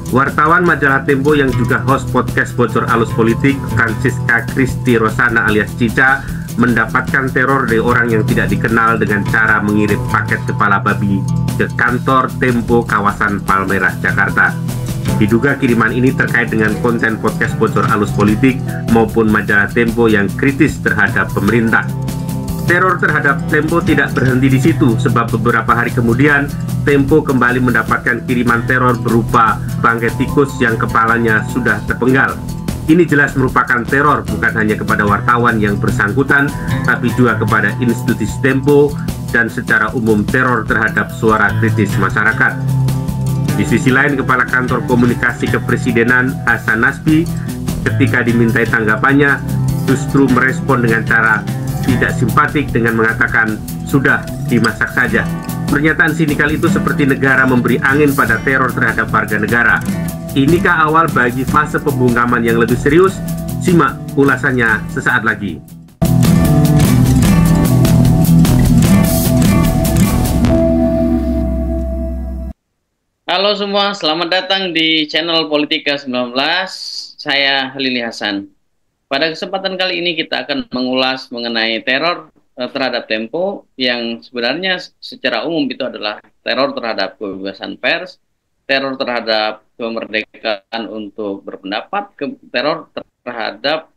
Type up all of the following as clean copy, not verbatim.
Wartawan majalah Tempo yang juga host podcast Bocor Alus Politik, Francisca Kristi Rosana alias Cica, mendapatkan teror dari orang yang tidak dikenal dengan cara mengirim paket kepala babi ke kantor Tempo kawasan Palmerah, Jakarta. Diduga kiriman ini terkait dengan konten podcast Bocor Alus Politik maupun majalah Tempo yang kritis terhadap pemerintah. Teror terhadap Tempo tidak berhenti di situ, sebab beberapa hari kemudian Tempo kembali mendapatkan kiriman teror berupa bangkai tikus yang kepalanya sudah terpenggal. Ini jelas merupakan teror bukan hanya kepada wartawan yang bersangkutan, tapi juga kepada institusi Tempo dan secara umum teror terhadap suara kritis masyarakat. Di sisi lain, Kepala Kantor Komunikasi Kepresidenan Hasan Nasbi ketika dimintai tanggapannya justru merespon dengan cara tidak simpatik dengan mengatakan sudah dimasak saja. Pernyataan sinikal itu seperti negara memberi angin pada teror terhadap warga negara. Inikah awal bagi fase pembungkaman yang lebih serius? Simak ulasannya sesaat lagi. Halo semua, selamat datang di channel Politika 19. Saya Lili Hasan. Pada kesempatan kali ini kita akan mengulas mengenai teror terhadap Tempo yang sebenarnya secara umum itu adalah teror terhadap kebebasan pers, teror terhadap kemerdekaan untuk berpendapat, teror terhadap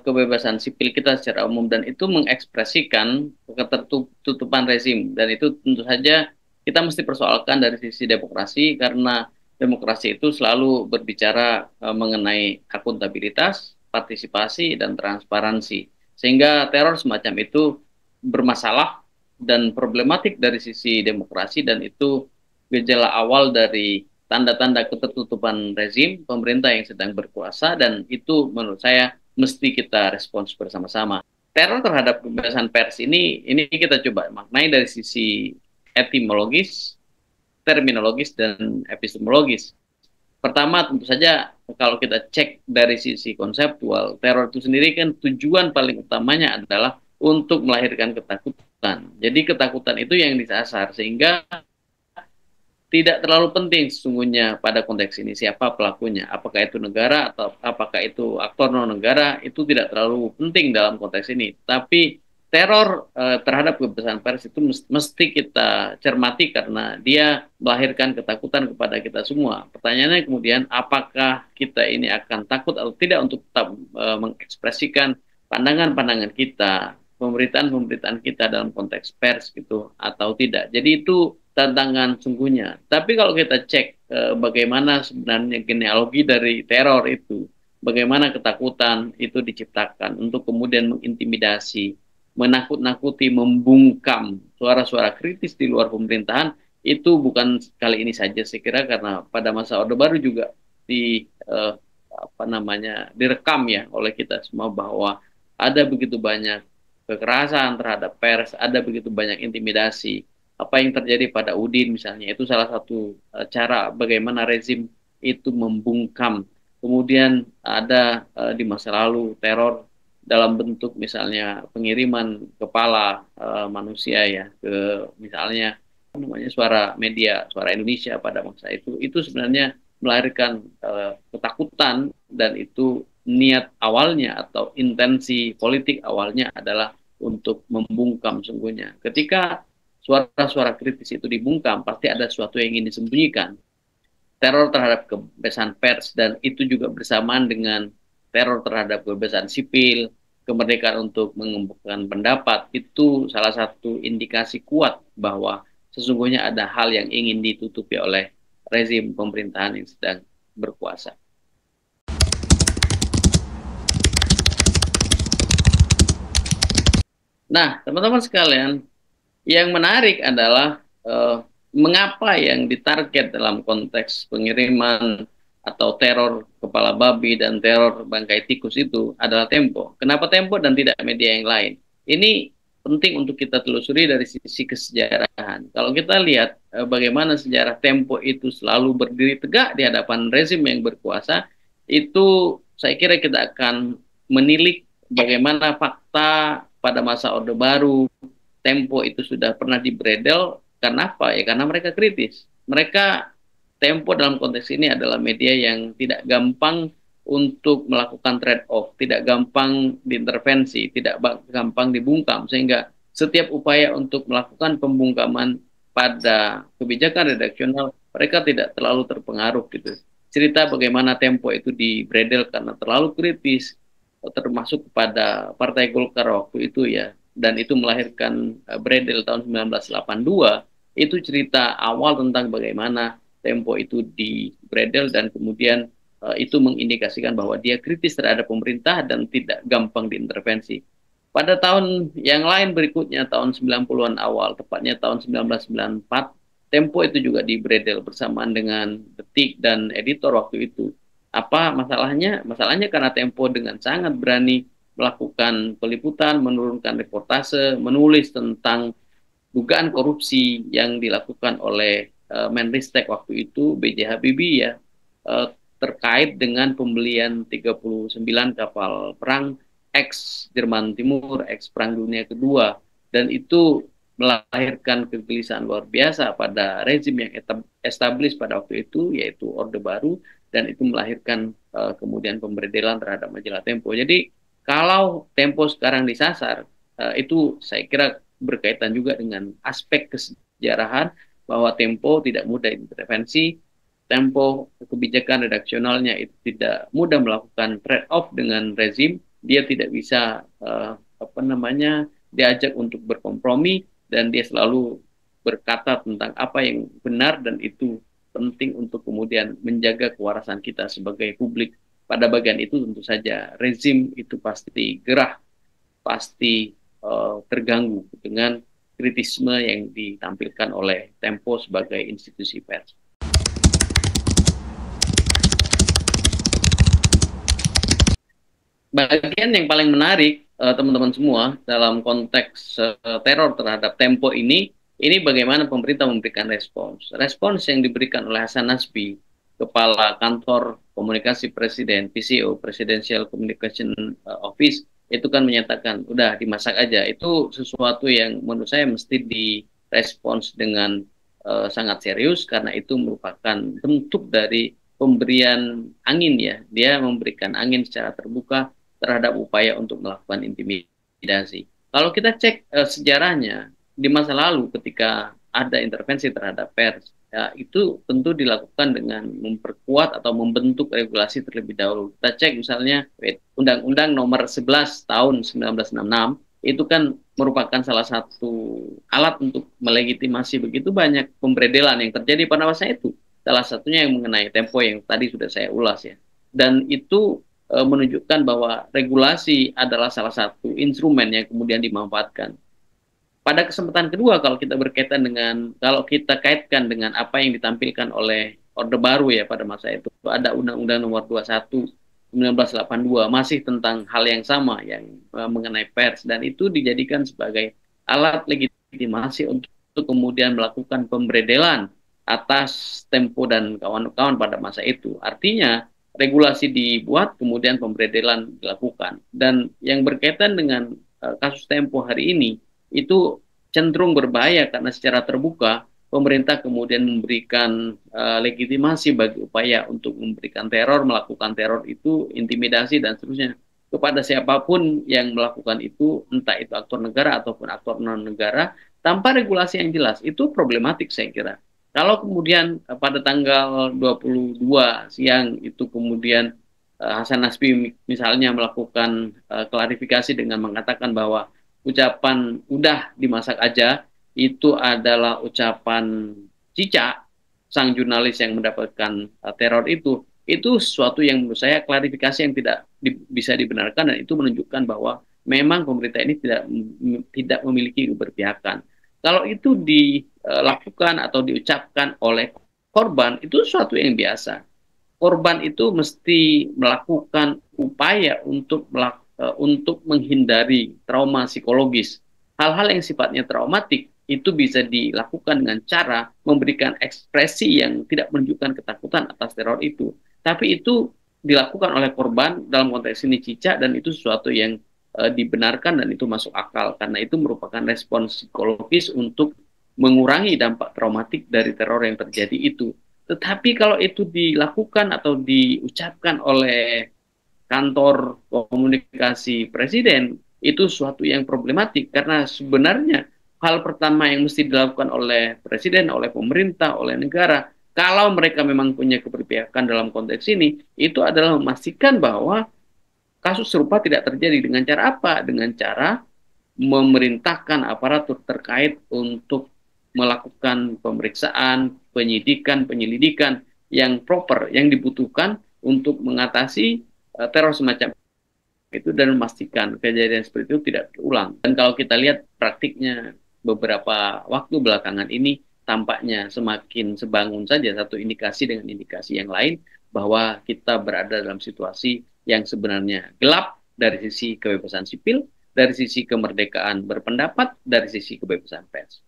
kebebasan sipil kita secara umum, dan itu mengekspresikan ketertutupan rezim, dan itu tentu saja kita mesti persoalkan dari sisi demokrasi, karena demokrasi itu selalu berbicara mengenai akuntabilitas, partisipasi, dan transparansi. Sehingga teror semacam itu bermasalah dan problematik dari sisi demokrasi, dan itu gejala awal dari tanda-tanda ketertutupan rezim pemerintah yang sedang berkuasa, dan itu menurut saya mesti kita respons bersama-sama. Teror terhadap kebebasan pers ini kita coba maknai dari sisi etimologis, terminologis, dan epistemologis. Pertama, tentu saja kalau kita cek dari sisi konseptual, teror itu sendiri kan tujuan paling utamanya adalah untuk melahirkan ketakutan. Jadi ketakutan itu yang disasar, sehingga tidak terlalu penting sesungguhnya pada konteks ini siapa pelakunya, apakah itu negara atau apakah itu aktor non-negara, itu tidak terlalu penting dalam konteks ini. Tapi teror terhadap kebebasan pers itu mesti kita cermati karena dia melahirkan ketakutan kepada kita semua. Pertanyaannya kemudian, apakah kita ini akan takut atau tidak untuk tetap mengekspresikan pandangan-pandangan kita, pemberitaan-pemberitaan kita dalam konteks pers gitu atau tidak. Jadi itu tantangan sungguhnya. Tapi kalau kita cek bagaimana sebenarnya genealogi dari teror itu, bagaimana ketakutan itu diciptakan untuk kemudian mengintimidasi, menakut-nakuti, membungkam suara-suara kritis di luar pemerintahan, itu bukan kali ini saja saya kira, karena pada masa Orde Baru juga direkam ya oleh kita semua bahwa ada begitu banyak kekerasan terhadap pers, ada begitu banyak intimidasi. Apa yang terjadi pada Udin misalnya, itu salah satu cara bagaimana rezim itu membungkam. Kemudian ada di masa lalu teror dalam bentuk misalnya pengiriman kepala manusia ya ke misalnya Suara Media, Suara Indonesia pada masa itu sebenarnya melahirkan ketakutan, dan itu niat awalnya atau intensi politik awalnya adalah untuk membungkam sungguhnya. Ketika suara-suara kritis itu dibungkam, pasti ada sesuatu yang ingin disembunyikan. Teror terhadap kebebasan pers, dan itu juga bersamaan dengan teror terhadap kebebasan sipil, kemerdekaan untuk mengembangkan pendapat, itu salah satu indikasi kuat bahwa sesungguhnya ada hal yang ingin ditutupi oleh rezim pemerintahan yang sedang berkuasa. Nah, teman-teman sekalian, yang menarik adalah mengapa yang ditarget dalam konteks pengiriman atau teror kepala babi dan teror bangkai tikus itu adalah Tempo. Kenapa Tempo dan tidak media yang lain? Ini penting untuk kita telusuri dari sisi kesejarahan. Kalau kita lihat bagaimana sejarah Tempo itu selalu berdiri tegak di hadapan rezim yang berkuasa, itu saya kira kita akan menilik bagaimana fakta pada masa Orde Baru Tempo itu sudah pernah dibredel. Karena apa? Ya karena mereka kritis. Mereka Tempo dalam konteks ini adalah media yang tidak gampang untuk melakukan trade off, tidak gampang diintervensi, tidak gampang dibungkam, sehingga setiap upaya untuk melakukan pembungkaman pada kebijakan redaksional mereka tidak terlalu terpengaruh gitu. Cerita bagaimana Tempo itu dibredel karena terlalu kritis, termasuk kepada Partai Golkar waktu itu ya, dan itu melahirkan Bredel tahun 1982, itu cerita awal tentang bagaimana Tempo itu di Bredel dan kemudian itu mengindikasikan bahwa dia kritis terhadap pemerintah dan tidak gampang diintervensi. Pada tahun yang lain berikutnya, tahun 90-an awal, tepatnya tahun 1994, Tempo itu juga di Bredel bersamaan dengan Detik dan editor waktu itu. Apa masalahnya? Masalahnya karena Tempo dengan sangat berani melakukan peliputan, menurunkan reportase, menulis tentang dugaan korupsi yang dilakukan oleh Menristek waktu itu, B.J. Habibie ya, terkait dengan pembelian 39 kapal perang ex Jerman Timur, ex Perang Dunia Kedua, dan itu melahirkan kegelisahan luar biasa pada rezim yang established pada waktu itu, yaitu Orde Baru, dan itu melahirkan kemudian pemberdelan terhadap majalah Tempo. Jadi kalau Tempo sekarang disasar, itu saya kira berkaitan juga dengan aspek kesejarahan bahwa Tempo tidak mudah intervensi, Tempo kebijakan redaksionalnya itu tidak mudah melakukan trade off dengan rezim, dia tidak bisa diajak untuk berkompromi dan dia selalu berkata tentang apa yang benar dan itu penting untuk kemudian menjaga kewarasan kita sebagai publik. Pada bagian itu tentu saja rezim itu pasti gerah, pasti terganggu dengan kritisme yang ditampilkan oleh Tempo sebagai institusi pers. Bagian yang paling menarik teman-teman semua dalam konteks teror terhadap Tempo ini bagaimana pemerintah memberikan respons. Respons yang diberikan oleh Hasan Nasbi, Kepala Kantor Komunikasi Presiden, PCO, Presidential Communication Office, itu kan menyatakan, udah dimasak aja. Itu sesuatu yang menurut saya mesti direspons dengan sangat serius, karena itu merupakan bentuk dari pemberian angin ya. Dia memberikan angin secara terbuka terhadap upaya untuk melakukan intimidasi. Kalau kita cek sejarahnya, di masa lalu ketika ada intervensi terhadap pers, ya, itu tentu dilakukan dengan memperkuat atau membentuk regulasi terlebih dahulu. Kita cek misalnya Undang-Undang Nomor 11 Tahun 1966, itu kan merupakan salah satu alat untuk melegitimasi begitu banyak pemberedelan yang terjadi pada masa itu. Salah satunya yang mengenai Tempo yang tadi sudah saya ulas ya. Dan itu menunjukkan bahwa regulasi adalah salah satu instrumen yang kemudian dimanfaatkan. Pada kesempatan kedua, kalau kita kaitkan dengan apa yang ditampilkan oleh Orde Baru ya pada masa itu, ada Undang-Undang Nomor 21 1982 masih tentang hal yang sama yang mengenai pers, dan itu dijadikan sebagai alat legitimasi untuk kemudian melakukan pemberedelan atas Tempo dan kawan-kawan pada masa itu. Artinya regulasi dibuat, kemudian pemberedelan dilakukan. Dan yang berkaitan dengan kasus Tempo hari ini, itu cenderung berbahaya karena secara terbuka pemerintah kemudian memberikan legitimasi bagi upaya untuk memberikan teror, melakukan teror itu, intimidasi dan seterusnya kepada siapapun yang melakukan itu, entah itu aktor negara ataupun aktor non-negara, tanpa regulasi yang jelas. Itu problematik saya kira. Kalau kemudian pada tanggal 22 siang itu kemudian Hasan Nasbi misalnya melakukan klarifikasi dengan mengatakan bahwa ucapan udah dimasak aja itu adalah ucapan Cica, sang jurnalis yang mendapatkan teror itu sesuatu yang menurut saya klarifikasi yang tidak bisa dibenarkan, dan itu menunjukkan bahwa memang pemerintah ini tidak memiliki keberpihakan. Kalau itu dilakukan atau diucapkan oleh korban, itu sesuatu yang biasa. Korban itu mesti melakukan upaya untuk menghindari trauma psikologis. Hal-hal yang sifatnya traumatik itu bisa dilakukan dengan cara memberikan ekspresi yang tidak menunjukkan ketakutan atas teror itu. Tapi itu dilakukan oleh korban, dalam konteks ini Cica, dan itu sesuatu yang dibenarkan dan itu masuk akal karena itu merupakan respons psikologis untuk mengurangi dampak traumatik dari teror yang terjadi itu. Tetapi kalau itu dilakukan atau diucapkan oleh kantor komunikasi presiden, itu suatu yang problematik karena sebenarnya hal pertama yang mesti dilakukan oleh presiden, oleh pemerintah, oleh negara, kalau mereka memang punya keberpihakan dalam konteks ini, itu adalah memastikan bahwa kasus serupa tidak terjadi. Dengan cara apa? Dengan cara memerintahkan aparatur terkait untuk melakukan pemeriksaan, penyidikan, penyelidikan yang proper, yang dibutuhkan untuk mengatasi teror semacam itu dan memastikan kejadian seperti itu tidak terulang. Dan kalau kita lihat praktiknya beberapa waktu belakangan ini tampaknya semakin sebangun saja satu indikasi dengan indikasi yang lain bahwa kita berada dalam situasi yang sebenarnya gelap dari sisi kebebasan sipil, dari sisi kemerdekaan berpendapat, dari sisi kebebasan pers.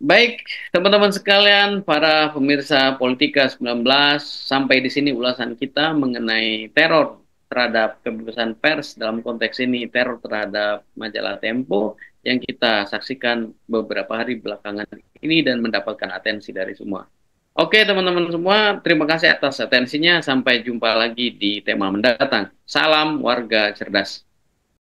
Baik, teman-teman sekalian, para pemirsa Politika 19, sampai di sini ulasan kita mengenai teror terhadap kebebasan pers, dalam konteks ini teror terhadap majalah Tempo yang kita saksikan beberapa hari belakangan ini dan mendapatkan atensi dari semua. Oke, teman-teman semua, terima kasih atas atensinya. Sampai jumpa lagi di tema mendatang. Salam warga cerdas.